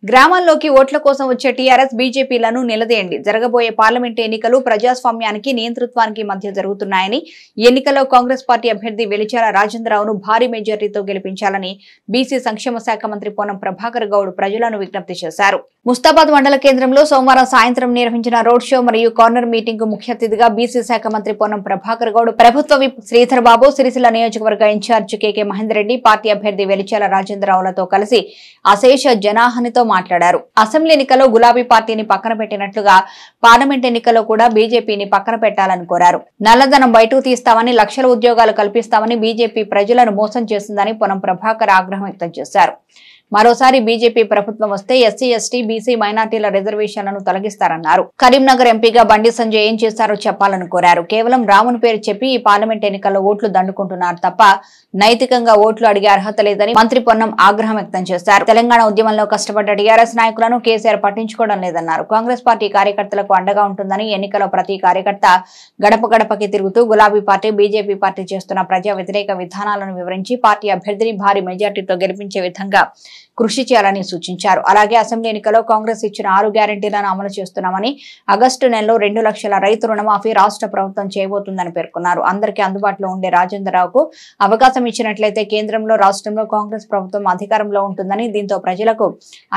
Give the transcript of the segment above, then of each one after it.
గ్రామాల్లోకి ఓట్ల కోసం వచ్చే టీఆర్ఎస్ బీజేపీలను నిలదీయండి. జరగబోయే పార్లమెంట్ ఎన్నికలు ప్రజాస్వామ్యానికి నియంతృత్వానికి మధ్య జరుగుతున్నాయని, ఎన్నికల్లో కాంగ్రెస్ పార్టీ అభ్యర్థి వెలిచాల రాజేంద్రరావును భారీ మెజార్టీతో గెలిపించాలని బీసీ సంక్షేమ శాఖ మంత్రి పొన్నం ప్రభాకర్ గౌడ్ ప్రజలను విజ్ఞప్తి చేశారు. ముస్తాబాద్ మండల కేంద్రంలో సోమవారం సాయంత్రం నిర్వహించిన రోడ్ షో మరియు కార్నర్ మీటింగ్ కు ముఖ్య అతిథిగా బీసీ శాఖ మంత్రి పొన్నం ప్రభాకర్ గౌడ్, ప్రభుత్వ విప్ శ్రీధర్ బాబు, సిరిసిల్ల నియోజకవర్గ ఇన్ఛార్జ్ కేకే మహేందర్ రెడ్డి, పార్టీ అభ్యర్థి వెలిచాల రాజేంద్రరావులతో కలిసి అశేష జనాహనితో మాట్లాడారు. అసెంబ్లీ ఎన్నికల్లో గులాబీ పార్టీని పక్కన పెట్టినట్లుగా పార్లమెంట్ ఎన్నికల్లో కూడా బీజేపీని పక్కన పెట్టాలని కోరారు. నల్లధనం బయటకు తీస్తామని, లక్షల ఉద్యోగాలు కల్పిస్తామని బీజేపీ ప్రజలను మోసం చేస్తుందని పొన్నం ప్రభాకర్ ఆగ్రహం వ్యక్తం చేశారు. మరోసారి బీజేపీ ప్రభుత్వం వస్తే ఎస్సీ, ఎస్టీ, బీసీ, మైనార్టీల రిజర్వేషన్లను తొలగిస్తారన్నారు. కరీంనగర్ ఎంపీగా బండి సంజయ్ ఏం చేశారో చెప్పాలని కోరారు. కేవలం రాముని పేరు చెప్పి ఈ పార్లమెంట్ ఎన్నికల్లో ఓట్లు దండుకుంటున్నారు తప్ప నైతికంగా ఓట్లు అడిగే అర్హత లేదని మంత్రి పొన్నం ఆగ్రహం వ్యక్తం చేశారు. తెలంగాణ ఉద్యమంలో కష్టపడ్డ టీఆర్ఎస్ నాయకులను కేసీఆర్ పట్టించుకోవడం లేదన్నారు. కాంగ్రెస్ పార్టీ కార్యకర్తలకు అండగా ఉంటుందని, ఎన్నికల్లో ప్రతి కార్యకర్త గడప గడపకి తిరుగుతూ గులాబీ పార్టీ, బీజేపీ పార్టీ చేస్తున్న ప్రజా వ్యతిరేక విధానాలను వివరించి పార్టీ అభ్యర్థిని భారీ మెజార్టీతో గెలిపించే విధంగా కృషి చేయాలని సూచించారు. అలాగే అసెంబ్లీ ఎన్నికల్లో కాంగ్రెస్ ఇచ్చిన 6 గ్యారెంటీలను అమలు చేస్తున్నామని, ఆగస్టు నెలలో 2 లక్షల రైతు రుణమాఫీ రాష్ట్ర ప్రభుత్వం చేయబోతుందని పేర్కొన్నారు. అందరికీ అందుబాటులో ఉండే రాజేంద్రరావుకు అవకాశం ఇచ్చినట్లయితే కేంద్రంలో, రాష్ట్రంలో కాంగ్రెస్ ప్రభుత్వం అధికారంలో ఉంటుందని, దీంతో ప్రజలకు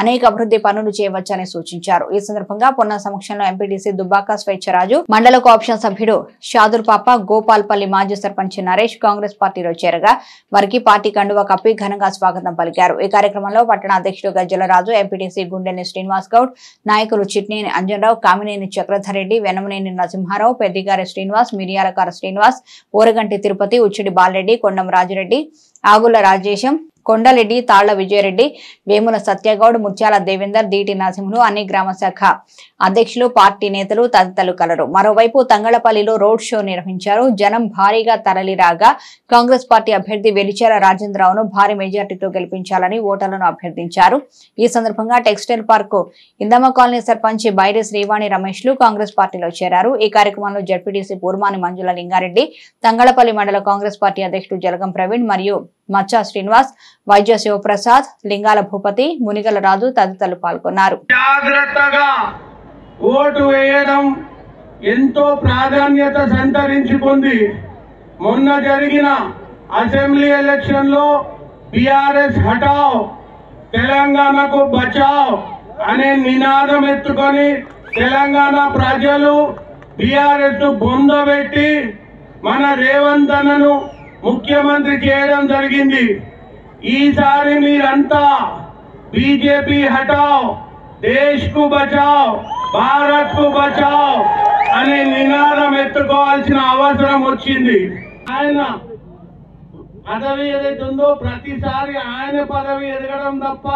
అనేక అభివృద్ధి పనులు చేయవచ్చని సూచించారు. ఈ సందర్భంగా పొన్న సమక్షంలో ఎంపీటీసీ దుబ్బాక స్వేచ్ఛరాజు, మండల కోఆప్షన్ సభ్యుడు షాదుర్ పాప, గోపాల్పల్లి మాజీ సర్పంచ్ నరేష్ కాంగ్రెస్ పార్టీలో చేరగా వారికి పార్టీ కండువా కప్పి ఘనంగా స్వాగతం పలికారు. ఈ కార్యక్రమంలో పట్టణ అధ్యక్షుడు గజ్జలరాజు, ఎంపీటీసీ గుండెని శ్రీనివాస్ గౌడ్, నాయకులు చిట్నేని అంజనరావు, కామినేని చక్రధర్ రెడ్డి, వెనమనేని నరసింహారావు, పెద్దిగారి శ్రీనివాస్, మిరియాలకార శ్రీనివాస్, ఊరగంటి తిరుపతి, ఉచ్చిడి బాలరెడ్డి, కొండం రాజిరెడ్డి, ఆగుల రాజేశం, కొండలెడ్డి, తాళ్ల విజయరెడ్డి, వేముల సత్యగౌడ్, ముత్యాల దేవేందర్, దీటి నరసింహులు, అన్ని గ్రామ శాఖ అధ్యక్షులు, పార్టీ నేతలు తదితరులు కలరు. మరోవైపు తంగళపల్లిలో రోడ్ షో నిర్వహించారు. జనం భారీగా తరలిరాగా కాంగ్రెస్ పార్టీ అభ్యర్థి వెలిచాల రాజేంద్రరావును భారీ మెజార్టీతో గెలిపించాలని ఓటర్లను అభ్యర్థించారు. ఈ సందర్భంగా textile park Indamma colony sarpanch Bairi Srivani రమేష్లు కాంగ్రెస్ పార్టీలో చేరారు. ఈ కార్యక్రమంలో జడ్పీటీసీ పూర్మాని మంజుల లింగారెడ్డి, తంగళపల్లి మండల కాంగ్రెస్ పార్టీ అధ్యక్షుడు జలగం ప్రవీణ్ మరియు మచ్చా శ్రీనివాస్, వైద్య శివప్రసాద్, లింగాల భూపతి, మునిగల రాజు తదితరులు పాల్గొన్నారు. జాగ్రత్తగా ఓటు వేయడం ఎంతో ప్రాధాన్యత సంతరించుకుంది. మొన్న జరిగిన అసెంబ్లీ ఎలక్షన్ లో బీఆర్ఎస్ హటావ్, తెలంగాణకు బచావ్ అనే నినాదం ఎత్తుకొని తెలంగాణ ప్రజలు బీఆర్ఎస్ ను బొందబెట్టి మన రేవంత్ అన్నను ముఖ్యమంత్రి చేయడం జరిగింది. ఈసారి మీరంతా బీజేపీ హటావ్, దేశ్ కు బచావ్, భారత్ కు బచావ్ అనే నినాదం ఎత్తుకోవాల్సిన అవసరం వచ్చింది. ఆయన పదవి ఏదైతే ఉందో ప్రతిసారి ఆయన పదవి ఎదగడం తప్ప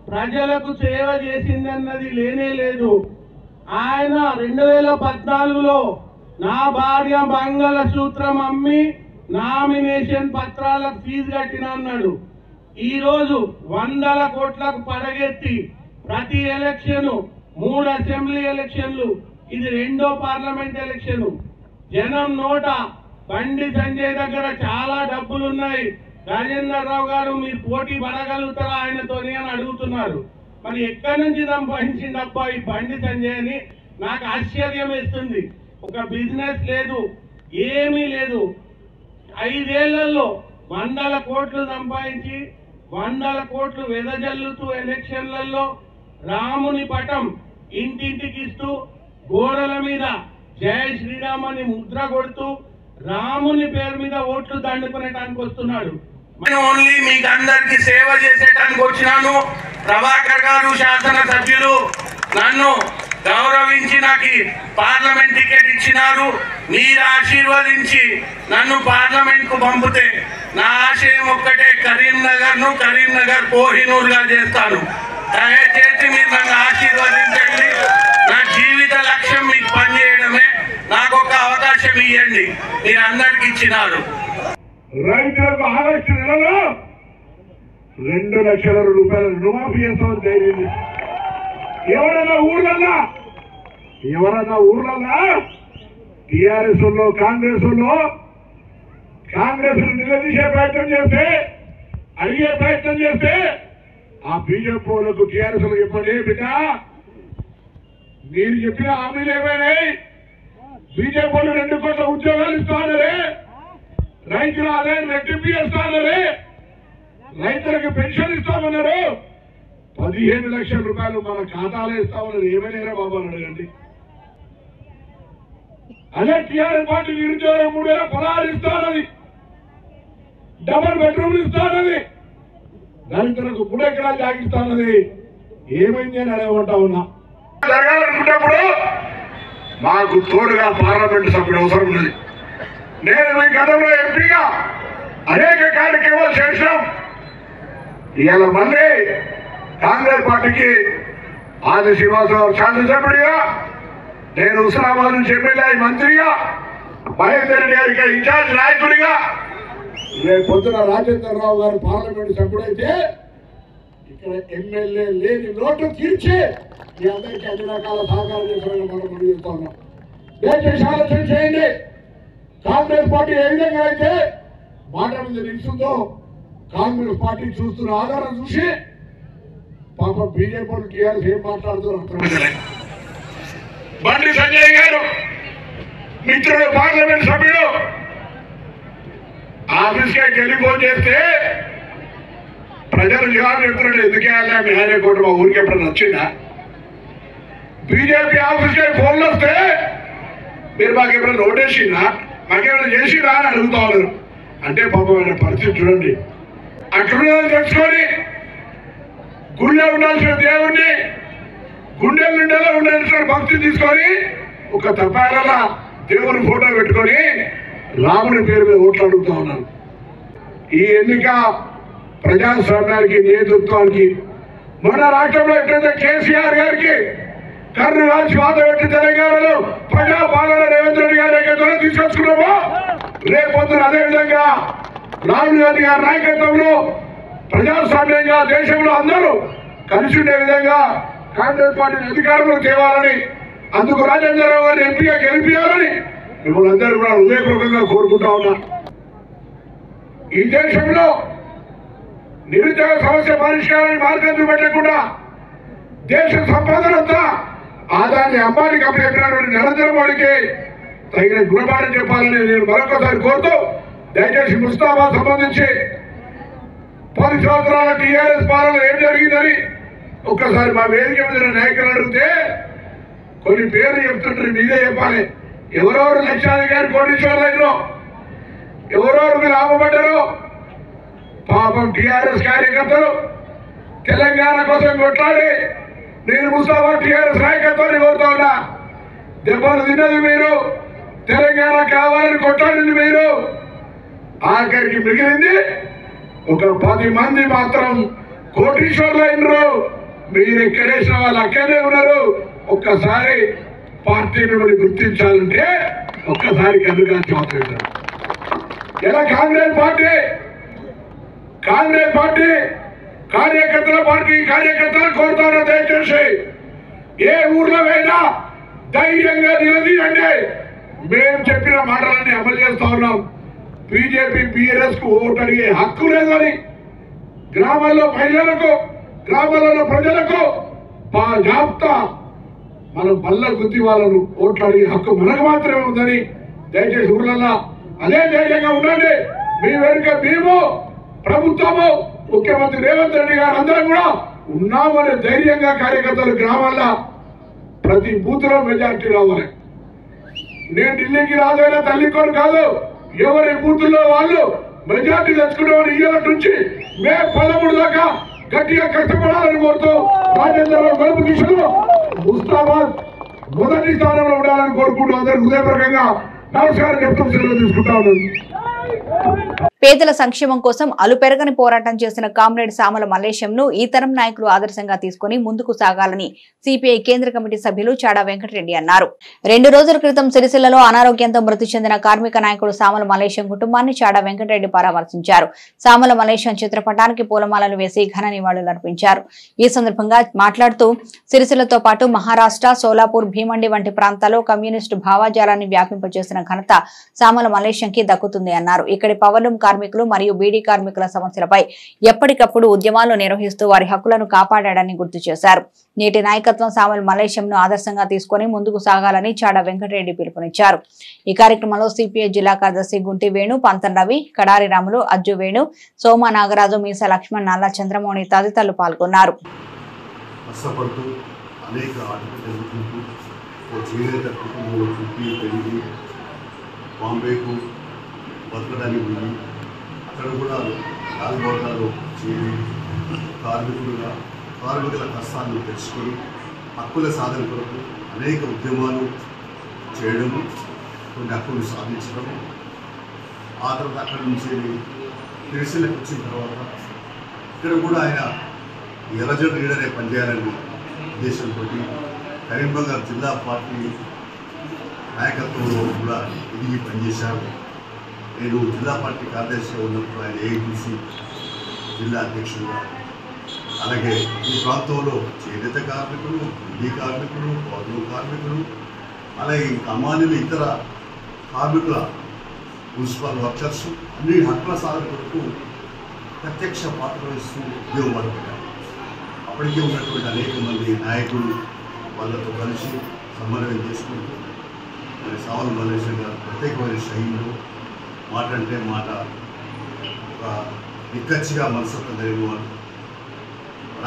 ప్రజలకు సేవ చేసిందన్నది లేనే లేదు. ఆయన 2014లో నా భార్య మంగళసూత్రం అమ్మి నామినేషన్ పత్రాలకు ఫీజు కట్టిన అన్నాడు. ఈ రోజు 100 కోట్లకు పడగెత్తి ప్రతి ఎలక్షన్ 3 అసెంబ్లీ ఎలక్షన్లు, ఇది 2వ పార్లమెంట్ ఎలక్షన్. జనం నోట బండి సంజయ్ దగ్గర చాలా డబ్బులు ఉన్నాయి, రాజేంద్రరావు గారు మీరు పోటీ పడగలుగుతారా ఆయనతోని అని అడుగుతున్నారు. మరి ఎక్కడి నుంచి సంపాదించిందబ్బా ఈ బండి సంజయ్ అని నాకు ఆశ్చర్యం వేస్తుంది. ఒక బిజినెస్ లేదు, ఏమీ లేదు. 5 ఏళ్లలో 100 కోట్లు సంపాదించి 100 కోట్లు వెదజల్లుతూ ఎలక్షన్లలో రాముని పటం ఇంటింటికి ఇస్తూ గోడల మీద జై శ్రీరామ్ అని ముద్ర కొడుతూ రాముని పేరు మీద ఓట్లు దండుకునేటానికి వస్తున్నాడు. ఓన్లీ మీకు అందరికి సేవ చేసేటానికి వచ్చినాను. ప్రభాకర్ గారు శాసనసభ్యులు నన్ను గౌరవించి నాకు పార్లమెంట్ టికెట్ ఇచ్చినారు. మీరు ఆశీర్వదించి నన్ను పార్లమెంట్ కు పంపితే నా ఆశయం ఒక్కటే, కరీంనగర్ కోహినూర్ గా చేస్తాను. దయచేసి మీరు నన్ను ఆశీర్వదించండి. నా జీవిత లక్ష్యం మీకు పనిచేయడమే. నాకు ఒక అవకాశం ఇవ్వండి, మీరు అందరికి ఇచ్చినారు. రైతులకు ఆగస్టు నెలలో 2 లక్షల రూపాయల రుణమాఫీ చేస్తామని ధైర్యం. ఎవరన్నా ఊర్లన్నా టిఆర్ఎస్ లో కాంగ్రెస్ నిలదీసే ప్రయత్నం చేస్తే, అడిగే ప్రయత్నం చేస్తే ఆ బీజేపీ వాళ్ళకు టీఆర్ఎస్ చెప్పండి బిడ్డ, మీరు చెప్పిన హామీలు ఏమైనాయి? బీజేపీ వాళ్ళు 2 కోట్ల ఉద్యోగాలు ఇస్తానరే, రైతుల ఆదాయం రెట్టింపు చేస్తానరే, రైతులకు పెన్షన్ ఇస్తామన్నారు, 15 లక్షల రూపాయలు మన ఖాతాలో ఇస్తామన్నారు. ఏమైనా బాబు అని అడగండి. అదే టీఆర్ఎస్ పార్టీ నిరుద్యోగం 3016 ఇస్తానది, డబుల్ బెడ్రూమ్లు ఇస్తానది, దళితులకు 3 ఎకరాలు జాగిస్తానది. ఏమైంది అని అడగమంటా ఉన్నా. జరగాలనుకున్నప్పుడు మాకు తోడుగా పార్లమెంట్ సభ్యుడు అవసరం ఉన్నది. నేను మీ గతంలో ఎంపీగా అనేక కార్యక్రమాలు చేశాం. ఇవాళ మళ్ళీ కాంగ్రెస్ పార్టీకి ఆది శ్రీనివాసరావు శాసనసభ్యుడిగా, నేను హుస్నాబాద్ నుంచి ఎమ్మెల్యే మంత్రిగా, మహేందర్ రెడ్డి గారికి ఇన్ఛార్జ్ నాయకుడిగా, రేపు పొద్దున రాజేంద్రరావు గారు పార్లమెంట్ సభ్యుడైతే ఇక్కడ ఎమ్మెల్యే లేని నోటు తీర్చి మీ అందరికీ అన్ని రకాల సహకారం చేస్తామని మనం చెప్తున్నాం. దయచేసి ఆలోచన చేయండి. కాంగ్రెస్ పార్టీ ఏ విధంగా అయితే మాట మీద నిలుస్తుందో, కాంగ్రెస్ పార్టీ చూస్తున్న ఆధారం చూసి పాపం బీజేపీ టీఆర్ఎస్ ఏం మాట్లాడుతున్నారు అర్థమైంది. బండి సంజయ్ గారు మిత్రుడు పార్లమెంట్ సభ్యుడు ఆఫీస్కి టెలిఫోన్ చేస్తే ప్రజలు జవాబు చెప్తున్నాడు. ఎందుకేయాలా మీ ఆయన కోట మా ఊరికి ఎప్పుడైనా వచ్చిందా? బీజేపీ ఆఫీస్కి ఫోన్లు వస్తే మీరు మాకు ఎప్పుడైనా నోటేసిందా, మాకేమైనా చేసిరా అని అడుగుతా ఉన్నారు. అంటే పాపమైన పరిస్థితి చూడండి. అట్లున్నదని తెలుసుకొని గుళ్ళో ఉండాల్సిన దేవుణ్ణి గుండెల నిండలో ఉండాల్సిన భక్తి తీసుకొని ఒక తపాలలో దేవుని ఫోటో పెట్టుకొని రాముడి పేరు మీద ఓట్లు అడుగుతా ఉన్నారు. ఈ ఎన్నిక ప్రజాస్వామ్యానికి, నేతృత్వానికి, మన రాష్ట్రంలో ఎట్లయితే కేసీఆర్ గారికి కర్రు రాసి వాత పెట్టి తెలంగాణలో ప్రజాపాలన రేవంత్ రెడ్డి గారి నాయకత్వంలో తీసుకొచ్చుకున్నామో, రేపొద్దున అదేవిధంగా రాహుల్ గాంధీ గారి నాయకత్వంలో ప్రజాస్వామ్యంగా దేశంలో అందరూ కలిసి ఉండే విధంగా కాంగ్రెస్ పార్టీని అధికారంలో తేవాలని, అందుకు రాజేంద్రరావు గారిని ఎంపీగా గెలిపించాలని మిమ్మల్ని అందరూ కూడా హృదయపూర్వకంగా కోరుకుంటా ఉన్నా. ఈ దేశంలో నిరుద్యోగ సమస్య పరిష్కారానికి మార్గం చూపెట్టకుండా దేశ సంపదనంతా ఆదాన్ని అంబానీకి అప్పచెప్పినటువంటి నరేంద్ర మోడీకి తగిన గుణపాఠం చెప్పాలని నేను మరొకసారి కోరుతూ, దయచేసి ముస్తాబాద్ సంబంధించి 10 సంవత్సరాల టీఆర్ఎస్ పాలన ఏం జరిగిందని ఒక్కసారి మా వేదిక మీద నాయకులు అడిగితే కొన్ని పేర్లు చెప్తుంటారు, మీదే చెప్పాలి. ఎవరెవరు లక్షాధికారి కోటీశ్వరులైనో, ఎవరెవరికి లాభపడ్డారో పాపం టీఆర్ఎస్ కార్యకర్తలు తెలంగాణ కోసం కొట్లాడి నేను ముస్తాబాద్ టీఆర్ఎస్ నాయకత్వాన్ని కోరుతా ఉన్నా. దెబ్బలు తిన్నది మీరు, తెలంగాణ కావాలని కొట్లాడింది మీరు, ఆఖరికి మిగిలింది ఒక 10 మంది మాత్రం కోటీశ్వరులు అయినరు. మీరు ఎక్కడేసిన వాళ్ళు అక్కడే ఉన్నారు. ఒక్కసారి పార్టీ మిమ్మల్ని గుర్తించాలంటే ఒక్కసారి కనుగాల్సి మాత్రం. ఇలా కాంగ్రెస్ పార్టీ కార్యకర్తలు కోరుతా ఉన్నా, దయచేసి ఏ ఊర్లో అయినా ధైర్యంగా నిలదీయండి. మేము చెప్పిన మాటలన్నీ అమలు చేస్తా ఉన్నాం. బీజేపీ బీఆర్ఎస్ కు ఓటు అడిగే హక్కు లేదని, గ్రామాల్లో మహిళలకు, గ్రామాలలో ప్రజలకు మా జాబితా మనం బల్ల గుద్ది వాళ్ళను ఓట్లు అడిగే హక్కు మనకు మాత్రమే ఉందని దయచేసి ఊర్లలో అదే ధైర్యంగా ఉండండి. మీ వెనుక మేము, ప్రభుత్వము, ముఖ్యమంత్రి రేవంత్ రెడ్డి గారు అందరం కూడా ఉన్నామనే ధైర్యంగా కార్యకర్తలు గ్రామాల్లో ప్రతి బూత్ లో మెజార్టీ రావాలి. నేను ఢిల్లీకి రాదైనా తల్లికోరు కాదు, ఎవరి బూతుల్లో వాళ్ళు మెజార్టీ తెచ్చుకునేవారు. ఇయ్యాల నుంచి మే 13 దాకా గట్టిగా కష్టపడాలని కోరుతూ రాజేంద్రరావు గెలుపు దిశలో ముస్తాబాద్ మొదటి స్థానంలో ఉండాలని కోరుకుంటూ అందరూ హృదయపూర్వకంగా నమస్కారం చెప్తూ సెలవు తీసుకుంటా ఉన్నాను. పేదల సంక్షేమం కోసం అలుపెరగని పోరాటం చేసిన కామ్రేడ్ సామల మల్లేశంను ఈ తరం నాయకులు ఆదర్శంగా తీసుకుని ముందుకు సాగాలని సిపిఐ కేంద్ర కమిటీ సభ్యులు చాడా వెంకటరెడ్డి అన్నారు. 2 రోజుల క్రితం సిరిసిల్లలో అనారోగ్యంతో మృతి చెందిన కార్మిక నాయకుడు సామల మల్లేశం కుటుంబాన్ని చాడా వెంకటరెడ్డి పరామర్శించారు. సామల మల్లేశం చిత్రపటానికి పూలమాలలు వేసి ఘన నివాళులర్పించారు. ఈ సందర్భంగా మాట్లాడుతూ సిరిసిల్లతో పాటు మహారాష్ట్ర, సోలాపూర్, భీమండి వంటి ప్రాంతాల్లో కమ్యూనిస్టు భావజాలాన్ని వ్యాపింపజేసిన ఘనత సామల మల్లేశంకి దక్కుతుంది అన్నారు. పాల్గొన్నారు. ఇక్కడి పవర్లూమ్ కార్మికులు మరియు బీడీ కార్మికుల సమస్యలపై ఎప్పటికప్పుడు ఉద్యమాలు నిర్వహిస్తూ వారి హక్కులను కాపాడాడని గుర్తు చేశారు. నేటి నాయకత్వం సామల్ మలేషియంను ఆదర్శంగా తీసుకుని ముందుకు సాగాలని చాడ వెంకటరెడ్డి పిలుపునిచ్చారు. ఈ కార్యక్రమంలో సిపిఐ జిల్లా కార్యదర్శి గుంటి వేణు, పంతన్ రవి, కడారి రాములు, అజ్జు వేణు, సోమ నాగరాజు, మీస లక్ష్మణ్, నల్ల చంద్రమౌళి తదితరులు పాల్గొన్నారు. కార్మికుల కష్టాలను తెలుసుకొని హక్కుల సాధన కొరకు అనేక ఉద్యమాలు చేయడము, కొన్ని హక్కులు సాధించడము. ఆ తర్వాత అక్కడి నుంచి తిరుసిలకు వచ్చిన తర్వాత ఇక్కడ కూడా ఆయన ఎర్రజెండా లీడరే పనిచేయాలని ఉద్దేశంతో కరీంనగర్ జిల్లా పార్టీ నాయకత్వంలో కూడా ఎదిగి పనిచేశారు. నేను జిల్లా పార్టీ కార్యదర్శిగా ఉన్నప్పుడు ఆయన ఏఐటీసీ జిల్లా అధ్యక్షుడుగా, అలాగే ఈ ప్రాంతంలో చేనేత కార్మికులు, ఢిల్లీ కార్మికులు, పౌరులు కార్మికులు, అలాగే అమ్మాయిలు, ఇతర కార్మికుల మున్సిపల్ వర్కర్స్ అన్ని హక్కుల సాధన కొరకు ప్రత్యక్ష పాత్ర వహిస్తూ ఉద్యోగం పడుతున్నారు. అప్పటికే ఉన్నటువంటి అనేక మంది నాయకులు వాళ్ళతో కలిసి సమన్వయం చేసుకుంటూ మరి సామల్ మలేషియా గారు ప్రత్యేకమైన శైలిలో మాట అంటే మాట ఒక నిక్కచ్చిగా మనసత్వం కలిగిన వాడు.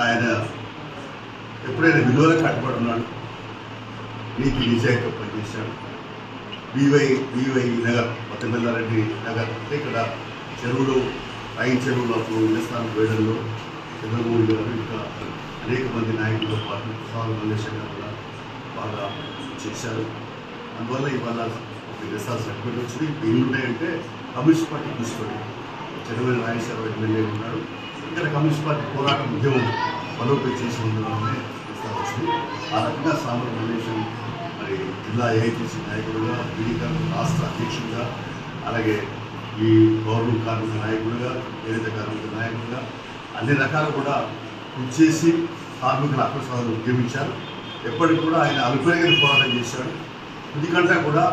ఆయన ఎప్పుడైనా విలువలకు కట్టుబడి ఉన్నాడు, నీతి నిజాయితీ పనిచేశాడు. బీవై నగర్, పద్దెమెల్లారెడ్డి నగర్ అంటే ఇక్కడ చెరువులు, రైన్ చెరువులు అప్పుడు ఇళ్లస్థానం వేయడంలో చంద్రమౌళి గారు ఇంకా అనేక మంది నాయకులతో పాటు సామల్ మలేషియా గారు కూడా బాగా చేశారు. అందువల్ల ఇవాళ రిసార్ట్ సర్టిఫికేట్ వచ్చింది. ఏమున్నాయంటే కమ్యూనిస్ట్ పార్టీ తీసుకొని చంద్రబాబు రాజేశ్వర ఎమ్మెల్యే ఉన్నాడు. ఇక్కడ కమ్యూనిస్ట్ పార్టీ పోరాట ఉద్యమం బలోపేతం చేసి ఉండడంలోనే రిసార్ట్ వచ్చింది. ఆ రకంగా సామల్ మలేషియా మరి జిల్లా ఏఐటీసీ నాయకుడుగా, బీడీ కార్మిక రాష్ట్ర అధ్యక్షుడిగా, అలాగే ఈ పౌరులు కార్మిక నాయకుడిగా, చేనేత కార్మిక నాయకుడిగా అన్ని రకాలు కూడా కృషి చేసి కార్మికుల హక్కుల సాధన ఉద్యమించారు. ఎప్పటికి కూడా ఆయన అలుపెరగని పోరాటం చేశాడు. ఎందుకంటే కూడా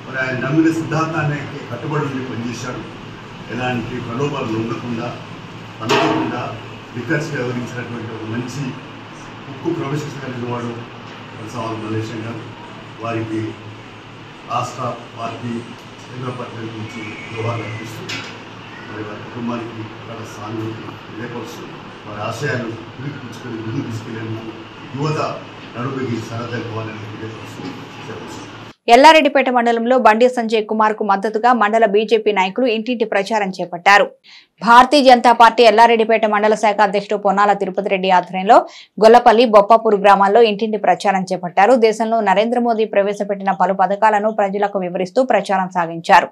మరి ఆయన నమ్మిన సిద్ధాంతానికి కట్టుబడి ఉండి పనిచేశాడు. ఎలాంటి ప్రలోభాలు ఉండకుండా, అనుకోకుండా రికర్స్గా వివరించినటువంటి ఒక మంచి ఉక్కు ప్రవేశించ కలిగిన వాడు సామల్ మలేషియా గారు. వారికి రాష్ట్ర పార్టీ కేంద్ర పార్టీ నుంచి గౌరవాలు అర్పిస్తూ మరి వారి కుటుంబానికి చాలా సానుభూతి తెలియపరుస్తూ వారి ఆశయాలు పులిపించుకొని ముందుకు తీసుకెళ్లేందుకు యువత నడుపుకి సరదా కావాలని తెలియపరుస్తూ చెప్పచ్చు. ఎల్లారెడ్డిపేట మండలంలో బండి సంజయ్ కుమార్ కు మద్దతుగా మండల బీజేపీ నాయకులు ఇంటింటి ప్రచారం చేపట్టారు. భారతీయ జనతా పార్టీ ఎల్లారెడ్డిపేట మండల శాఖ అధ్యక్షుడు పొన్నాల తిరుపతి రెడ్డి ఆధ్వర్యంలో గొల్లపల్లి, బొప్పాపూర్ గ్రామాల్లో ఇంటింటి ప్రచారం చేపట్టారు. దేశంలో నరేంద్ర మోదీ ప్రవేశపెట్టిన పలు పథకాలను ప్రజలకు వివరిస్తూ ప్రచారం సాగించారు.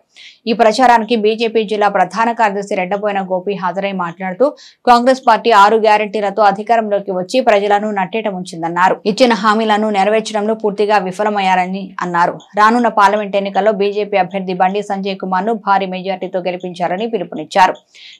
ఈ ప్రచారానికి బీజేపీ జిల్లా ప్రధాన కార్యదర్శి రెడ్డబోయిన గోపి హాజరై మాట్లాడుతూ కాంగ్రెస్ పార్టీ 6 గ్యారెంటీలతో అధికారంలోకి వచ్చి ప్రజలను నట్టేట ముంచిందన్నారు. ఇచ్చిన హామీలను నెరవేర్చడంలో పూర్తిగా విఫలమయ్యారని అన్నారు. రానున్న పార్లమెంట్ ఎన్నికల్లో బీజేపీ అభ్యర్థి బండి సంజయ్ కుమార్ ను భారీ మెజార్టీతో గెలిపించారని పిలుపునిచ్చారు.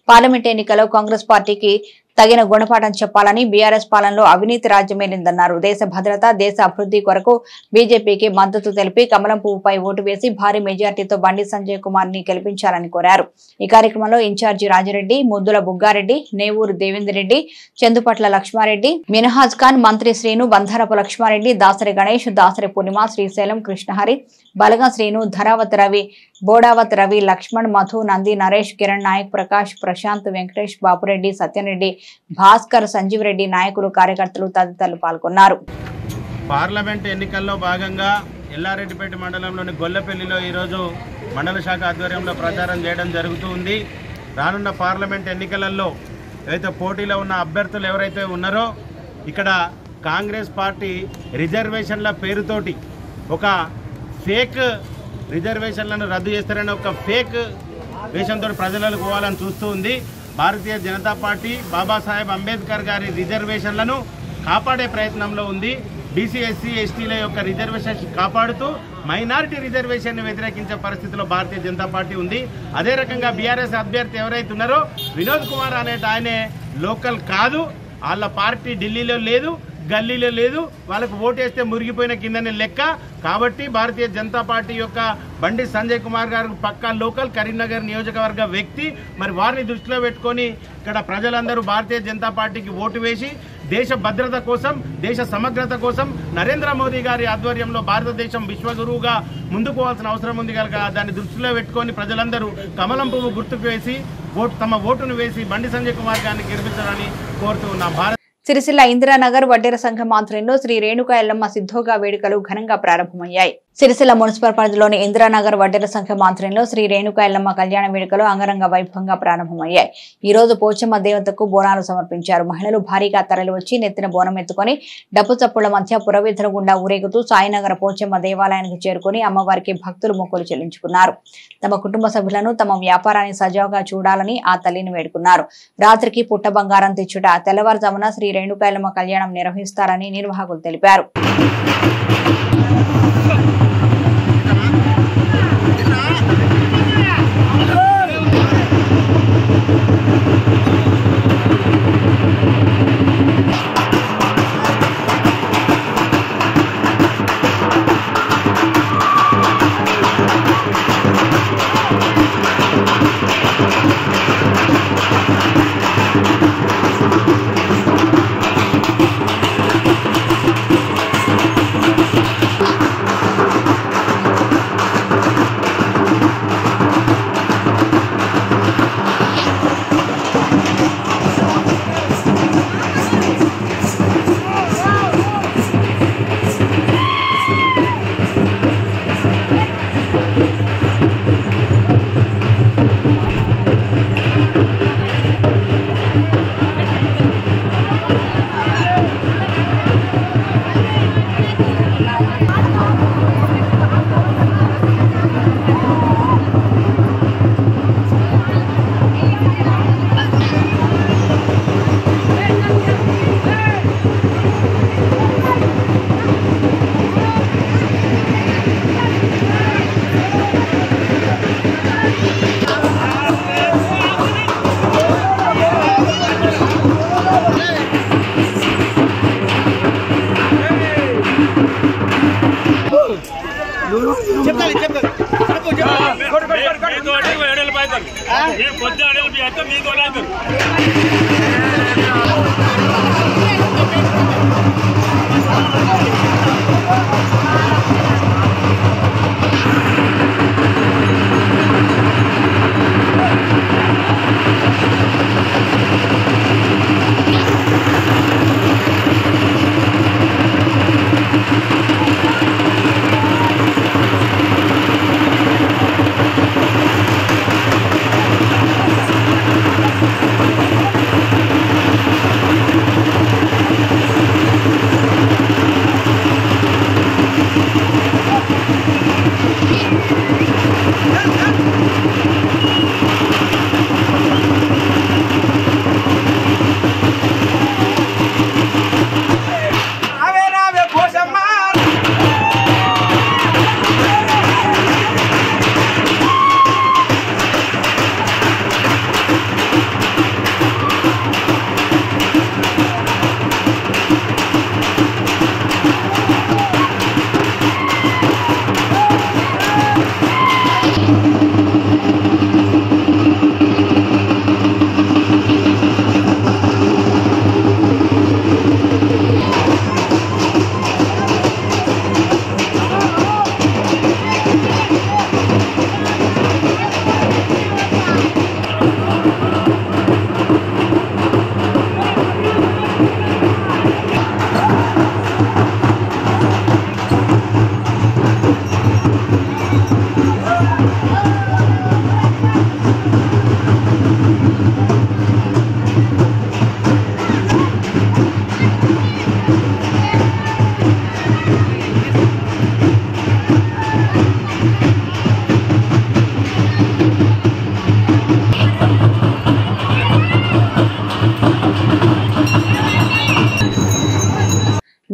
పార్లమెంట్ ఎన్నికల్లో కాంగ్రెస్ పార్టీకి తగిన గుణపాఠం చెప్పాలని, బీఆర్ఎస్ పాలనలో అవినీతి రాజ్యమేలిందన్నారు. దేశ భద్రత, దేశ అభివృద్ధి కొరకు బీజేపీకి మద్దతు తెలిపి కమలం పువ్వుపై ఓటు వేసి భారీ మెజార్టీతో బండి సంజయ్ కుమార్ ని గెలిపించాలని కోరారు. ఈ కార్యక్రమంలో ఇన్ఛార్జి రాజిరెడ్డి, ముద్దుల బుగ్గారెడ్డి, నేవూరు దేవేందర్ రెడ్డి, చందుపట్ల లక్ష్మారెడ్డి, మినహాజ్ ఖాన్, మంత్రి శ్రీను, బంధారపు లక్ష్మారెడ్డి, దాసరి గణేష్, దాసరి పూర్ణిమ, శ్రీశైలం, కృష్ణహరి, బలగం శ్రీను, ధరావత్ రవి, బోడావత్ రవి, లక్ష్మణ్, మధు, నంది, నరేష్, కిరణ్ నాయక్, ప్రకాష్, ప్రశాంత్, వెంకటేష్, బాపురెడ్డి, సత్యరెడ్డి, భాస్కర్, సంజీవ్ రెడ్డి, నాయకులు, కార్యకర్తలు తదితరులు పాల్గొన్నారు. పార్లమెంట్ ఎన్నికల్లో భాగంగా ఎల్లారెడ్డిపేట మండలంలోని గొల్లపల్లిలో ఈరోజు మండల శాఖ ఆధ్వర్యంలో ప్రచారం చేయడం జరుగుతూ ఉంది. రానున్న పార్లమెంట్ ఎన్నికలలో ఏదైతే పోటీలో ఉన్న అభ్యర్థులు ఎవరైతే ఉన్నారో ఇక్కడ కాంగ్రెస్ పార్టీ రిజర్వేషన్ల పేరుతోటి ఒక ఫేక్ రిజర్వేషన్లను రద్దు చేస్తారని ఒక ఫేక్ వేషంతో ప్రజలకు పోవాలని చూస్తూ ఉంది. భారతీయ జనతా పార్టీ బాబాసాహెబ్ అంబేద్కర్ గారి రిజర్వేషన్లను కాపాడే ప్రయత్నంలో ఉంది. బీసీ, ఎస్సీ, ఎస్టీల యొక్క రిజర్వేషన్ కాపాడుతూ మైనారిటీ రిజర్వేషన్ వ్యతిరేకించే పరిస్థితిలో భారతీయ జనతా పార్టీ ఉంది. అదే రకంగా బీఆర్ఎస్ అభ్యర్థి ఎవరైతే ఉన్నారో వినోద్ కుమార్ ఆయనే లోకల్ కాదు, వాళ్ళ పార్టీ ఢిల్లీలో లేదు, గల్లీలో లేదు, వాళ్ళకు ఓటేస్తే మురిగిపోయిన కిందనే లెక్క. కాబట్టి భారతీయ జనతా పార్టీ యొక్క బండి సంజయ్ కుమార్ గారు పక్కా లోకల్ కరీంనగర్ నియోజకవర్గ వ్యక్తి. మరి వారిని దృష్టిలో పెట్టుకొని ఇక్కడ ప్రజలందరూ భారతీయ జనతా పార్టీకి ఓటు వేసి దేశ భద్రత కోసం, దేశ సమగ్రత కోసం నరేంద్ర మోదీ గారి ఆధ్వర్యంలో భారతదేశం విశ్వగురువుగా ముందుకు పోవాల్సిన అవసరం ఉంది కనుక దాన్ని దృష్టిలో పెట్టుకొని ప్రజలందరూ కమలం పువ్వు గుర్తుకు వేసి తమ ఓటును వేసి బండి సంజయ్ కుమార్ గారిని గెలిపించాలని కోరుతూ ఉన్నాం. సిరిసిల్ల ఇందిరానగర్ వడ్డేర సంఘం ఆధ్వర్యంలో శ్రీ రేణుకా ఎల్లమ్మ సిద్ధోగా వేడుకలు ఘనంగా ప్రారంభమయ్యాయి. సిరిసిల్ల మున్సిపల్ పరిధిలోని ఇందిరానగర్ వడ్డేర సంఘం ఆధ్వర్యంలో శ్రీ రేణుకా ఎల్లమ్మ కళ్యాణ వేడుకలు అంగరంగ వైభవంగా ప్రారంభమయ్యాయి. ఈ రోజు పోచమ్మ దేవతకు బోనాలు సమర్పించారు. మహిళలు భారీగా తరలివచ్చి నెత్తిన బోనం ఎత్తుకొని డప్పు చప్పుల మధ్య పురవీధుల గుండా ఊరేగుతూ సాయినగర పోచమ్మ దేవాలయానికి చేరుకుని అమ్మవారికి భక్తులు మొక్కులు చెల్లించుకున్నారు. తమ కుటుంబ సభ్యులను, తమ వ్యాపారాన్ని సజావుగా చూడాలని ఆ తల్లిని వేడుకున్నారు. రాత్రికి పుట్ట బంగారం తెచ్చుట, తెల్లవారుజామున శ్రీ రేణుకా ఎల్లమ్మ కళ్యాణం నిర్వహిస్తారని నిర్వాహకులు తెలిపారు.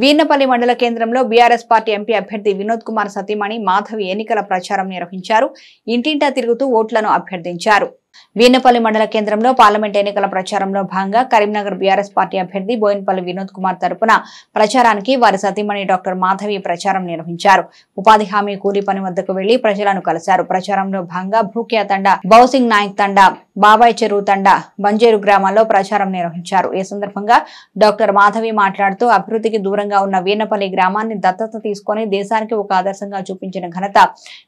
వీర్నపల్లి మండల కేంద్రంలో బీఆర్ఎస్ పార్టీ ఎంపీ అభ్యర్థి వినోద్ కుమార్ సతీమణి మాధవి ఎన్నికల ప్రచారం నిర్వహించారు. ఇంటింటా తిరుగుతూ ఓట్లను అభ్యర్థించారు. వీర్నపల్లి మండల కేంద్రంలో పార్లమెంట్ ఎన్నికల ప్రచారంలో భాగంగా కరీంనగర్ బీఆర్ఎస్ పార్టీ అభ్యర్థి బోయినపల్లి వినోద్ కుమార్ తరపున ప్రచారానికి వారి సతీమణి డాక్టర్ మాధవి ప్రచారం నిర్వహించారు. ఉపాధి హామీ కూలీ పని వద్దకు వెళ్లి ప్రజలను కలిశారు. ప్రచారంలో భాగంగా భూక్యా తండా, బౌసింగ్ నాయక్ తండా, బాబాయ్ చెరువు తండా, బంజేరు గ్రామాల్లో ప్రచారం నిర్వహించారు. ఈ సందర్భంగా డాక్టర్ మాధవి మాట్లాడుతూ అభివృద్ధికి దూరంగా ఉన్న వీర్నపల్లి గ్రామాన్ని దత్తత తీసుకుని దేశానికి ఒక ఆదర్శంగా చూపించిన ఘనత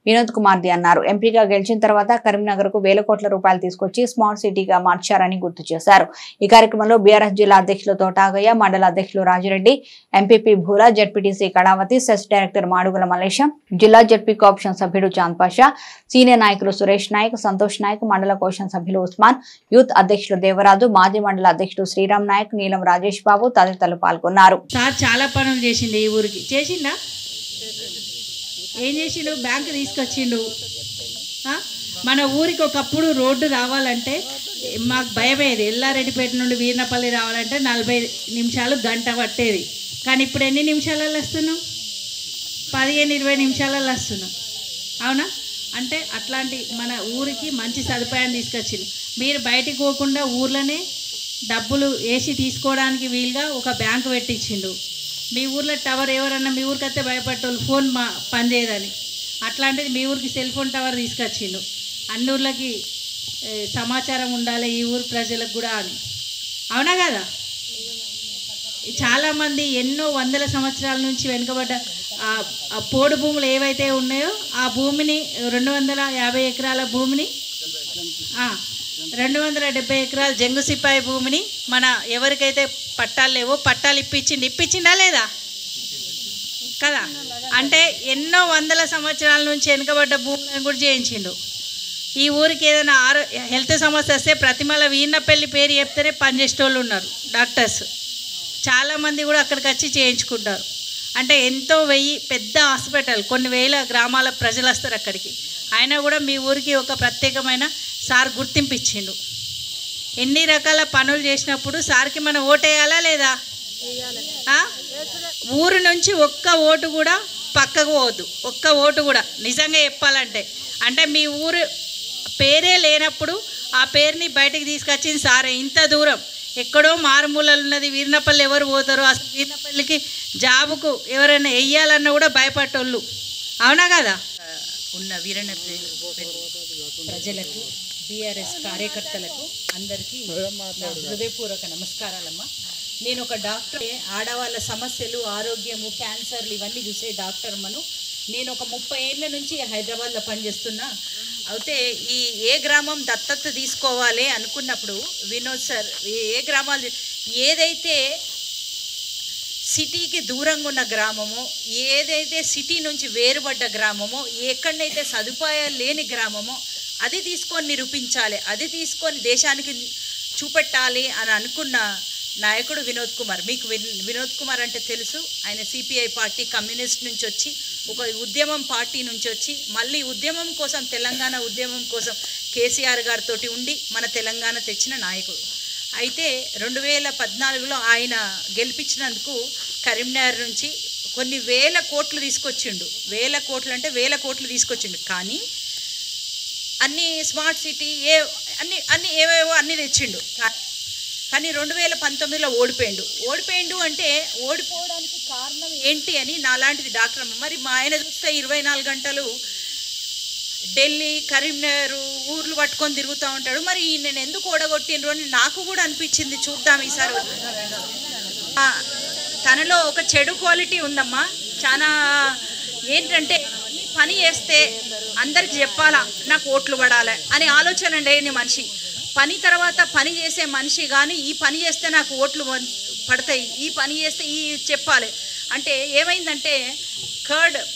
వినోద్ కుమార్ది అన్నారు. ఎంపీగా గెలిచిన తర్వాత కరీంనగర్ కు వేల కోట్ల రూపాయలు తీసుకొచ్చి స్మార్ట్ సిటీగా మార్చారని గుర్తు చేశారు. ఈ కార్యక్రమంలో బీఆర్ఎస్ జిల్లా అధ్యక్షులు తోటాగయ్య, మండల అధ్యక్షులు Rajireddy, MPP Bhoola, ZPTC Kalavathi, CESS director Madugula Mallesham, zilla ZP cooption సభ్యుడు చాంద్ పాషా, సీనియర్ నాయకులు సురేష్ నాయక్, సంతోష్ నాయక్, మండల కోఆప్షన్ సభ్యులు ఉస్మాన్, యూత్ అధ్యక్షులు దేవరాజు, మాజీ మండల అధ్యక్షుడు శ్రీరామ్ నాయక్, నీలం రాజేష్ బాబు తదితరులు పాల్గొన్నారు. సార్ చాలా పనులు చేసిండు. ఈ ఊరికి చేసిండా? ఏం చేసిండు? బ్యాంకు తీసుకొచ్చిండు. మన ఊరికి ఒకప్పుడు రోడ్డు రావాలంటే మాకు భయమేది. ఎల్లారెడ్డిపేట నుండి వీర్నపల్లి రావాలంటే 40 నిమిషాలు, గంట పట్టేది. కానీ ఇప్పుడు ఎన్ని నిమిషాలలో వస్తున్నాం? 15-20 నిమిషాలలో వస్తున్నాం. అవునా? అంటే అట్లాంటి మన ఊరికి మంచి సదుపాయాన్ని తీసుకొచ్చింది. మీరు బయటికి పోకుండా ఊర్లోనే డబ్బులు వేసి తీసుకోవడానికి వీలుగా ఒక బ్యాంకు పెట్టించిండు. మీ ఊర్లో టవర్ ఎవరన్నా మీ ఊరికి వస్తే భయపడేవాళ్ళు, ఫోన్ పనిచేయదని. అట్లాంటిది మీ ఊరికి సెల్ ఫోన్ టవర్ తీసుకొచ్చిండు. అన్ని ఊర్లకి సమాచారం ఉండాలి ఈ ఊరు ప్రజలకు కూడా అని. అవునా కదా? చాలామంది ఎన్నో వందల సంవత్సరాల నుంచి వెనుకబడ్డ పోడు భూములు ఏవైతే ఉన్నాయో ఆ భూమిని 250 ఎకరాల భూమిని 270 ఎకరాల జంగు సిపాయి భూమిని మన ఎవరికైతే పట్టాలు లేవో పట్టాలు ఇప్పించిండా లేదా కదా? అంటే ఎన్నో వందల సంవత్సరాల నుంచి వెనుకబడ్డ భూములను కూడా చేయించిండు. ఈ ఊరికి ఏదైనా హెల్త్ సమస్య వస్తే ప్రతిమల వీర్నపల్లి పేరు చెప్తేనే పనిచేసేటోళ్ళు ఉన్నారు, డాక్టర్స్. చాలామంది కూడా అక్కడికి వచ్చి చేయించుకుంటారు. అంటే ఎంతో పెద్ద హాస్పిటల్, కొన్ని వేల గ్రామాల ప్రజలు వస్తారు అక్కడికి. అయినా కూడా మీ ఊరికి ఒక ప్రత్యేకమైన సార్ గుర్తింపు ఇచ్చిండు. ఎన్ని రకాల పనులు చేసినప్పుడు సార్కి మనం ఓటేయాలా లేదా? ఊరు నుంచి ఒక్క ఓటు కూడా పక్కకు పోవద్దు. ఒక్క ఓటు కూడా నిజంగా చెప్పాలంటే. అంటే మీ ఊరు పేరే లేనప్పుడు ఆ పేరుని బయటకు తీసుకొచ్చింది సారే. ఇంత దూరం ఎక్కడో మారుమూలలు ఉన్నది వీర్నపల్లి ఎవరు పోతారో? అసలు వీర్నపల్లికి జాబుకు ఎవరైనా వెయ్యాలన్నా కూడా భయపడేటోళ్ళు. అవునా కదా? ఉన్న వీరనపల్లి ప్రజలకు, బీఆర్ఎస్ కార్యకర్తలకు అందరికీ హృదయపూర్వక నమస్కారాలమ్మా. నేను ఒక డాక్టర్. ఆడవాళ్ళ సమస్యలు, ఆరోగ్యము, క్యాన్సర్లు ఇవన్నీ చూసే డాక్టర్ అమ్మను. నేను ఒక 30 ఏళ్ళ నుంచి హైదరాబాద్లో పనిచేస్తున్నా. అయితే ఏ గ్రామం దత్తత తీసుకోవాలి అనుకున్నప్పుడు వినోద్ సార్ ఏ గ్రామాలు, ఏదైతే సిటీకి దూరంగా ఉన్న గ్రామమో, ఏదైతే సిటీ నుంచి వేరుపడ్డ గ్రామమో, ఎక్కడైతే సదుపాయాలు లేని గ్రామమో అది తీసుకొని నిరూపించాలి, అది తీసుకొని దేశానికి చూపెట్టాలి అని అనుకున్న నాయకుడు వినోద్ కుమార్. మీకు వినోద్ కుమార్ అంటే తెలుసు. ఆయన సిపిఐ పార్టీ, కమ్యూనిస్ట్ నుంచి వచ్చి ఒక ఉద్యమం పార్టీ నుంచి వచ్చి మళ్ళీ ఉద్యమం కోసం, తెలంగాణ ఉద్యమం కోసం కేసీఆర్ గారితో ఉండి మన తెలంగాణ తెచ్చిన నాయకుడు. అయితే 2014లో ఆయన గెలిపించినందుకు కరీంనగర్ నుంచి కొన్ని వేల కోట్లు తీసుకొచ్చిండు. వేల కోట్లు అంటే వేల కోట్లు తీసుకొచ్చిండు. కానీ అన్ని స్మార్ట్ సిటీ అన్ని ఏవేవో అన్నీ తెచ్చిండు. కానీ 2019లో ఓడిపోయిండు అంటే ఓడిపోవడానికి కారణం ఏంటి అని నాలాంటిది డాక్టర్ అమ్మ. మరి మా ఆయన చూస్తే 24 గంటలు ఢిల్లీ, కరీంనగర్ ఊర్లు పట్టుకొని తిరుగుతూ ఉంటాడు. మరి నేను ఎందుకు ఓడగొట్టిండ్రు అని నాకు కూడా అనిపించింది. చూద్దాం ఈసారి. తనలో ఒక చెడు క్వాలిటీ ఉందమ్మా. చాలా ఏంటంటే ఈ పని చేస్తే అందరికి చెప్పాలా, నాకు ఓట్లు పడాలి అనే ఆలోచన లేని మనిషి. పని తర్వాత పని చేసే మనిషి. కానీ ఈ పని చేస్తే నాకు ఓట్లు పడతాయి, ఈ పని చేస్తే ఈ చెప్పాలి అంటే ఏమైందంటే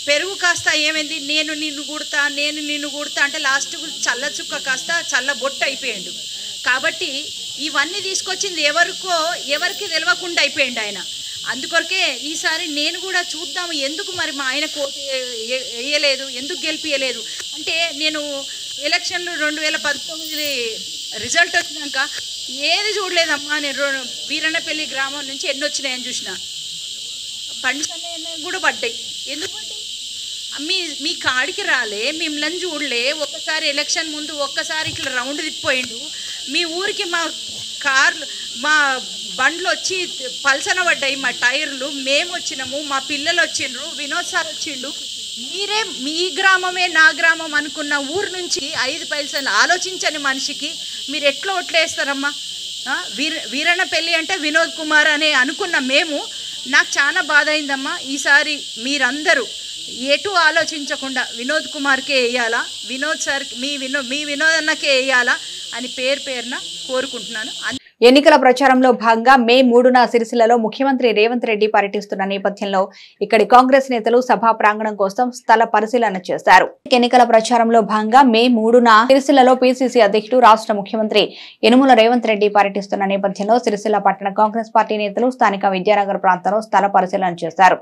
పెరుగు కాస్త ఏమైంది, నేను నిన్ను గుడతా అంటే లాస్ట్కు చల్ల చుక్క కాస్త చల్ల బొట్టు అయిపోయాడు. కాబట్టి ఇవన్నీ తీసుకొచ్చింది ఎవరికి తెలియకుండా అయిపోయాడు ఆయన. అందుకొరకే ఈసారి నేను కూడా చూద్దాము ఎందుకు మరి మా ఆయన కోటు వేయలేదు, ఎందుకు గెలిపియలేదు అంటే, నేను ఎలక్షన్లు 2019 రిజల్ట్ వచ్చినాక ఏది చూడలేదమ్మా. నేను వీరనపల్లి గ్రామం నుంచి ఎన్ని వచ్చినాయని చూసిన. పండుగ కూడా పడ్డాయి. ఎందుకు పడ్డాయి? మీ కాడికి రాలే, మిమ్మల్ని చూడలే. ఒక్కసారి ఎలక్షన్ ముందు ఒక్కసారి ఇట్లా రౌండ్ తిప్పిపోయిండు. మీ ఊరికి మా కార్లు, మా బండ్లు వచ్చి పల్సన పడ్డాయి, మా టైర్లు. మేము వచ్చినాము, మా పిల్లలు వచ్చిండ్రు, వినోద్ సార్ వచ్చిండు. మీరే మీ గ్రామమే నా గ్రామం అనుకున్న ఊరు నుంచి 5 పైసలు ఆలోచించని మనిషికి మీరు ఎట్లా ఓట్లేస్తారమ్మా? వీరన్న పెళ్ళి అంటే వినోద్ కుమార్ అనే అనుకున్న మేము, నాకు చాలా బాధ అయిందమ్మా. ఈసారి మీరందరూ ఎటు ఆలోచించకుండా వినోద్ కుమార్కే వేయాలా, వినోద్ సార్ మీ వినోద్ అన్నకే వేయాలా అని పేరున కోరుకుంటున్నాను. ఎన్నికల ప్రచారంలో భాగంగా మే 3న సిరిసిల్లలో ముఖ్యమంత్రి రేవంత్ రెడ్డి పర్యటిస్తున్న నేపథ్యంలో ఇక్కడి కాంగ్రెస్ నేతలు సభా ప్రాంగణం కోసం స్థల పరిశీలన చేశారు. ఎన్నికల ప్రచారంలో భాగంగా మే 3న సిరిసిల్లలో పిసిసి అధ్యక్షుడు రాష్ట్ర ముఖ్యమంత్రి యనుమల రేవంత్ రెడ్డి పర్యటిస్తున్న నేపథ్యంలో సిరిసిల్ల పట్టణ కాంగ్రెస్ పార్టీ నేతలు స్థానిక విద్యానగర్ ప్రాంతంలో స్థల పరిశీలన చేశారు.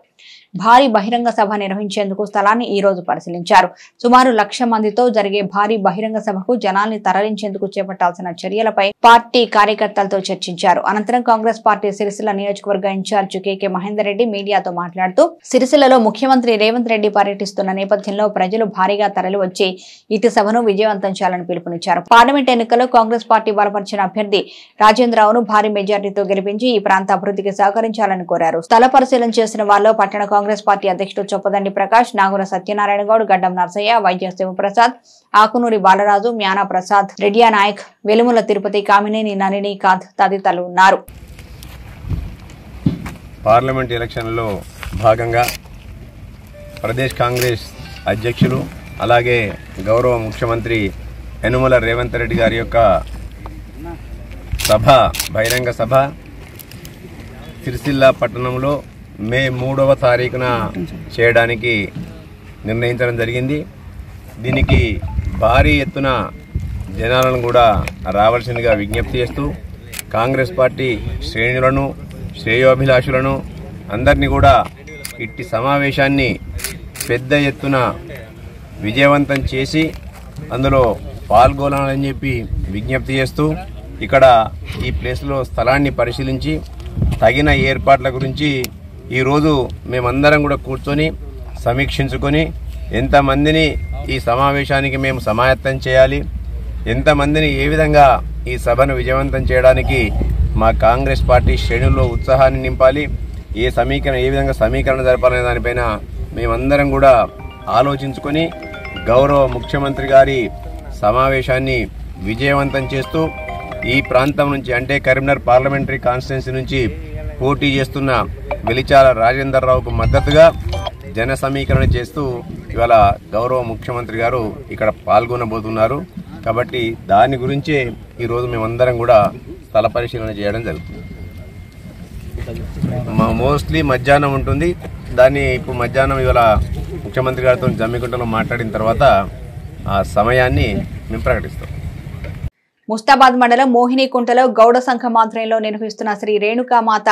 భారీ బహిరంగ సభ నిర్వహించేందుకు స్థలాన్ని ఈ రోజు పరిశీలించారు. సుమారు 1,00,000 మందితో జరిగే భారీ బహిరంగ సభకు జనాల్ని తరలించేందుకు చేపట్టాల్సిన చర్యలపై పార్టీ కార్యకర్తలతో చర్చించారు. అనంతరం కాంగ్రెస్ పార్టీ సిరిసిల్ల నియోజకవర్గ ఇన్ఛార్జ్ కెకే మహేందర్ రెడ్డి మీడియాతో మాట్లాడుతూ సిరిసిల్లలో ముఖ్యమంత్రి రేవంత్ రెడ్డి పర్యటిస్తున్న నేపథ్యంలో ప్రజలు భారీగా తరలివచ్చి ఇటు సభను విజయవంతం చేయాలని పిలుపునిచ్చారు. పార్లమెంట్ ఎన్నికల్లో కాంగ్రెస్ పార్టీ బలపరిచిన అభ్యర్థి రాజేంద్రరావును భారీ మెజార్టీతో గెలిపించి ఈ ప్రాంత అభివృద్ధికి సహకరించాలని కోరారు. స్థల పరిశీలన చేసిన వారిలో పట్టణ కాంగ్రెస్ పార్టీ అధ్యక్షుడు చొప్పదండి ప్రకాష్, నాగుల సత్యనారాయణ గౌడ్, గడ్డం నర్సయ్య, వైద్య శివప్రసాద్, ఆకునూరి బాలరాజు, మ్యానా ప్రసాద్, రెడ్డియా నాయక్, వెలుముల తిరుపతి, కామినేని నళినీకాంత్ తదితరులు ఉన్నారు. పార్లమెంట్ ఎలక్షన్లలో భాగంగా ప్రదేశ్ కాంగ్రెస్ అధ్యక్షులు అలాగే గౌరవ ముఖ్యమంత్రి యనుమల రేవంత్ రెడ్డి గారి యొక్క బహిరంగ సభ సిరిసిల్ల పట్టణంలో మే 3వ తారీఖున చేయడానికి నిర్ణయించడం జరిగింది. దీనికి భారీ ఎత్తున జనాలను కూడా రావాల్సిందిగా విజ్ఞప్తి చేస్తూ కాంగ్రెస్ పార్టీ శ్రేణులను, శ్రేయోభిలాషులను అందరినీ కూడా ఇట్టి సమావేశాన్ని పెద్ద ఎత్తున విజయవంతం చేసి అందులో పాల్గొనాలని చెప్పి విజ్ఞప్తి చేస్తూ ఇక్కడ ఈ ప్లేస్లో స్థలాన్ని పరిశీలించి తగిన ఏర్పాట్ల గురించి ఈరోజు మేమందరం కూడా కూర్చొని సమీక్షించుకొని ఎంతమందిని ఈ సమావేశానికి మేము సమాయత్తం చేయాలి, ఎంతమందిని ఏ విధంగా ఈ సభను విజయవంతం చేయడానికి మా కాంగ్రెస్ పార్టీ శ్రేణుల్లో ఉత్సాహాన్ని నింపాలి, ఏ విధంగా సమీకరణ జరపాలనే దానిపైన మేమందరం కూడా ఆలోచించుకొని గౌరవ ముఖ్యమంత్రి గారి సమావేశాన్ని విజయవంతం చేస్తూ ఈ ప్రాంతం నుంచి అంటే కరీంనగర్ పార్లమెంటరీ కాన్స్టిట్యున్సీ నుంచి పోటీ చేస్తున్న వెలిచాల రాజేంద్రరావుకు మద్దతుగా జన సమీకరణ చేస్తూ ఇవాళ గౌరవ ముఖ్యమంత్రి గారు ఇక్కడ పాల్గొనబోతున్నారు. కాబట్టి దాని గురించే ఈరోజు మేమందరం కూడా స్థల పరిశీలన చేయడం జరుగుతుంది. మోస్ట్లీ మధ్యాహ్నం ఉంటుంది. దాన్ని ఇప్పుడు మధ్యాహ్నం ఇవాళ ముఖ్యమంత్రి గారితో జమ్మికుంటలో మాట్లాడిన తర్వాత ఆ సమయాన్ని మేము ప్రకటిస్తాం. ముస్తాబాద్ మండలం మోహినికుంటలో గౌడ సంఘం ఆధ్వర్యంలో నిర్వహిస్తున్న శ్రీ రేణుకామాత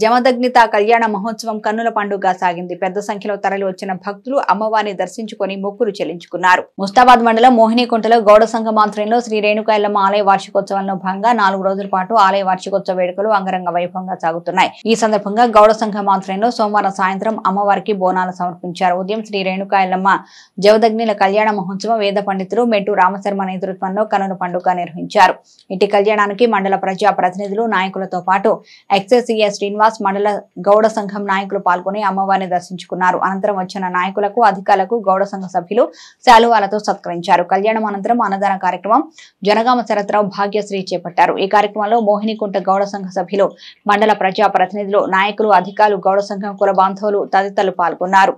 జమదగ్నిత కళ్యాణ మహోత్సవం కన్నుల పండుగగా సాగింది. పెద్ద సంఖ్యలో తరలి వచ్చిన భక్తులు అమ్మవారిని దర్శించుకుని మొక్కులు చెల్లించుకున్నారు. ముస్తాబాద్ మండలం మోహినికుంటలో గౌడ సంఘం ఆధ్వర్యంలో శ్రీ రేణుకాయలమ్మ ఆలయ వార్షికోత్సవంలో భాగంగా 4 రోజుల పాటు ఆలయ వార్షికోత్సవ వేడుకలు అంగరంగ వైభవంగా సాగుతున్నాయి. ఈ సందర్భంగా గౌడ సంఘం ఆధ్వర్యంలో సోమవారం సాయంత్రం అమ్మవారికి బోనాలు సమర్పించారు. ఉదయం శ్రీ రేణుకాయలమ్మ జమదగ్నిల కళ్యాణ మహోత్సవం వేద పండితులు మెట్టు రామశర్మ నేతృత్వంలో కన్నుల పండుగ నిర్వహించారు. ఇటు కళ్యాణానికి మండల ప్రజా ప్రతినిధులు, నాయకులతో పాటు ఎక్సైసీఎస్ శ్రీనివాస్, మండల గౌడ సంఘం నాయకులు పాల్గొని అమ్మవారిని దర్శించుకున్నారు. అనంతరం వచ్చిన నాయకులకు, అధికారులకు గౌడ సంఘ సభ్యులు శాలువాలతో సత్కరించారు. కళ్యాణం అనంతరం అన్నదాన కార్యక్రమం జనగామ శరత్రావు భాగ్యశ్రీ చేపట్టారు. ఈ కార్యక్రమంలో మోహినికుంట గౌడ సంఘ సభ్యులు, మండల ప్రజా ప్రతినిధులు, నాయకులు, అధికారులు, గౌడ సంఘం కుల బాంధవులు తదితరులు పాల్గొన్నారు.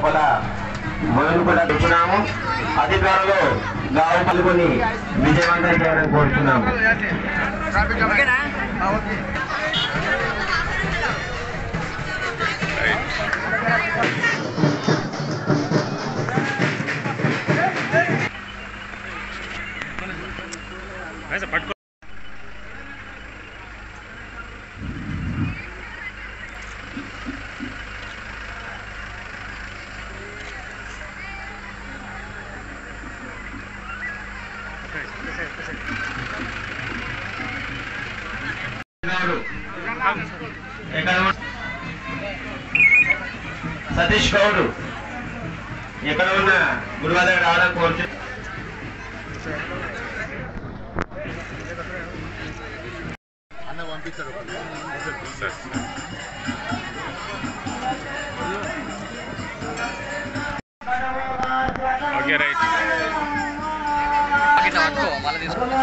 లోపల మొదలు కూడా చెప్తున్నాము. అధికారులు గావు పాల్గొని విజయవంతం చేయాలని కోరుతున్నాము. సతీష్ గౌడ్ ఎక్కడ ఉన్న గురువా దగ్గర రావడానికి కోరుచు. ఓకే రైట్ తీసుకుంటా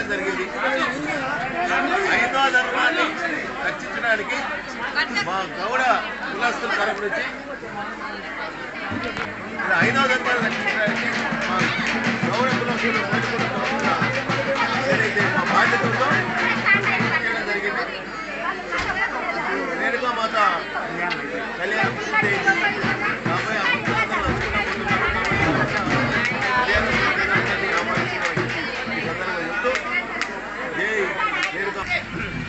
జరిగింది. 5వ ధర్మాన్ని రక్షించడానికి మా గౌడ కులస్తుల తరపు నుంచి 5వ ధర్మాన్ని రక్షించడానికి మా గౌడ కులస్తులు ఏదైతే మా బాధ్యతతో చేయడం జరిగింది. రేణుకా మాత కళ్యాణం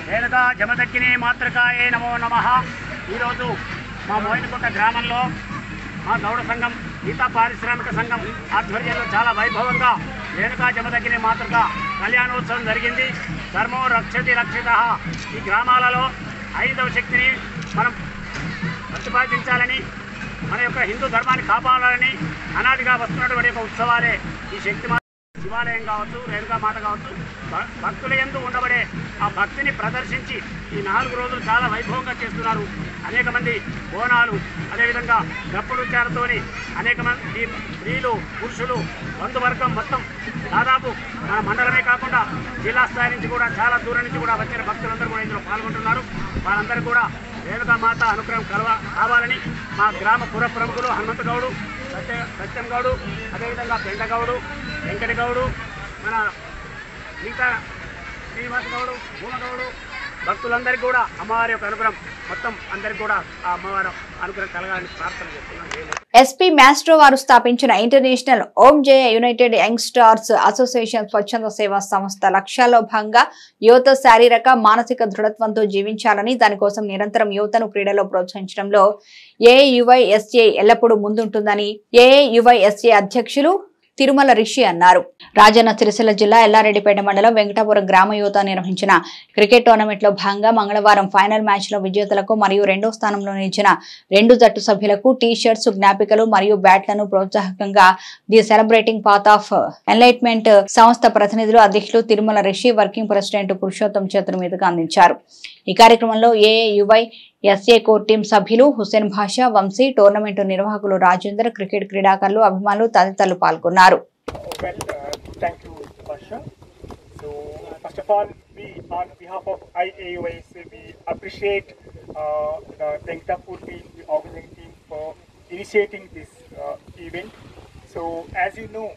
రేణుకా జమదగ్గిని మాతృకాయే నమో నమః. ఈరోజు మా మోయినకుంట గ్రామంలో మా గౌడ సంఘం గీతా పారిశ్రామిక సంఘం ఆధ్వర్యంలో చాలా వైభవంగా రేణుకా జమదగ్గిని మాతృక కళ్యాణోత్సవం జరిగింది. ధర్మో రక్షతి రక్షితః. ఈ గ్రామాలలో 5వ శక్తిని మనం ప్రతిపాదించాలని, మన యొక్క హిందూ ధర్మాన్ని కాపాడాలని అనాదిగా వస్తున్నటువంటి ఒక ఉత్సవాలే ఈ శక్తి. శివాలయం కావచ్చు, రేణుకా మాత కావచ్చు, భక్తుల యందు ఉండబడే ఆ భక్తిని ప్రదర్శించి ఈ 4 రోజులు చాలా వైభవంగా చేస్తున్నారు. అనేక మంది బోనాలు, అదేవిధంగా గప్పుడుచారతోని అనేక మంది స్త్రీలు, పురుషులు, బంధువర్గం మొత్తం దాదాపు మన మండలమే కాకుండా జిల్లా స్థాయి నుంచి కూడా చాలా దూరం నుంచి కూడా వచ్చిన భక్తులందరూ కూడా ఇందులో పాల్గొంటున్నారు. వాళ్ళందరూ కూడా రేణుకా మాత అనుగ్రహం కావాలని మా గ్రామ పుర ప్రముఖులు హనుమంత గౌడు, సత్యం గౌడు, అదేవిధంగా పెంటగౌడు, వెంకట గౌడు, మన మిగతా శ్రీనివాస గౌడు, భూమగౌడు, భక్తులందరికీ కూడా అమ్మవారి యొక్క అనుగ్రహం మొత్తం అందరికీ కూడా ఆ అమ్మవారు అనుగ్రహం కలగాలని ప్రార్థన చేస్తున్నాను. ఎస్పీ మాస్ట్రో వారు స్థాపించిన ఇంటర్నేషనల్ ఓం జయ యునైటెడ్ యంగ్ స్టార్స్ అసోసియేషన్ స్వచ్ఛంద సేవా సంస్థ లక్ష్యాల్లో భాగంగా యువత శారీరక మానసిక దృఢత్వంతో జీవించాలని, దానికోసం నిరంతరం యువతను క్రీడలో ప్రోత్సహించడంలో ఏఐయువైఎస్ఏ ఎల్లప్పుడూ ముందుంటుందని ఏఐయువైఎస్ఏ అధ్యక్షులు తిరుమల రిషి అన్నారు. రాజన్న సిరిసిల్ల జిల్లా ఎల్లారెడ్డిపేట మండలం వెంకటాపురం గ్రామ యువత నిర్వహించిన క్రికెట్ టోర్నమెంట్ లో భాగంగా మంగళవారం ఫైనల్ మ్యాచ్ లో విజేతలకు మరియు రెండో స్థానంలో నిలిచిన 2 జట్టు సభ్యులకు టీ షర్ట్స్, జ్ఞాపికలు మరియు బ్యాట్లను ప్రోత్సాహకంగా the celebrating path of enlightenment సంస్థ ప్రతినిధులు అధ్యక్షులు తిరుమల రిషి, వర్కింగ్ ప్రెసిడెంట్ పురుషోత్తం చేతుల మీదుగా అందించారు. ఈ కార్యక్రమంలో ఏఐయువైఎస్ఏ కోర్ టీం సభ్యులు హుసేన్ భాషా, వంశీ, టోర్నమెంట్ నిర్వాహకులు రాజేందర్, క్రికెట్ క్రీడాకారులు, అభిమానులు తదితరులు పాల్గొన్నారు. Thank you, Basha. So, first of all, we, on behalf of IAUISA, we appreciate the Venkatapur team, the organizing team, for initiating this event. So, as you know,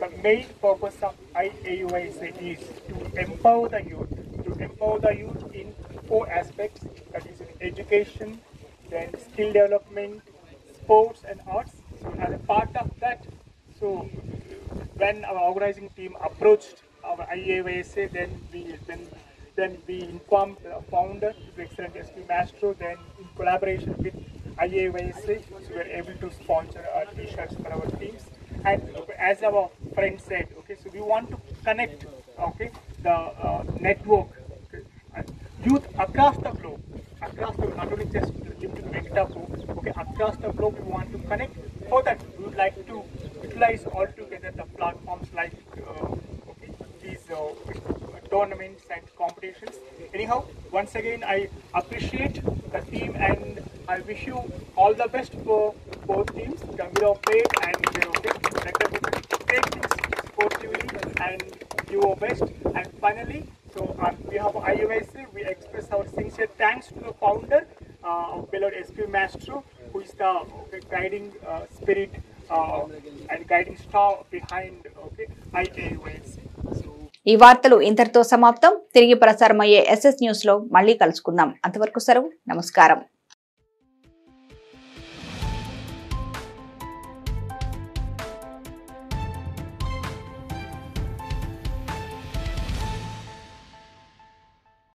the main purpose of IAUISA is to empower the youth in 4 aspects, that is in education, then skill development, sports and arts. So, as a part of that, so when our organizing team approached our IAUISA, then we informed the founder, His Excellency S.P. Mastro. Then in collaboration with IAUISA, so we were able to sponsor T-shirts for our teams. And as our friend said, okay, so we want to connect, okay, the network, okay, youth across the globe, not only just limited to Venkatapur, okay, across the globe we want to connect. For that, we would like to utilize altogether the platforms like okay, these tournaments and competitions. Anyhow, once again, I appreciate the team and I wish you all the best for both teams, Gambhirapet and take things sportively and do your best. And finally, so on behalf of IAUISA, we express our sincere thanks to the founder, of beloved S.P. Mastro, who is the guiding spirit and guiding star behind IAUISA. ఈ వార్తలు ఇంతటితో సమాప్తం. తిరిగి ప్రసారమయ్యే SS news లో మళ్ళీ కలుసుకుందాం. అంతవరకు సెలవు. నమస్కారం.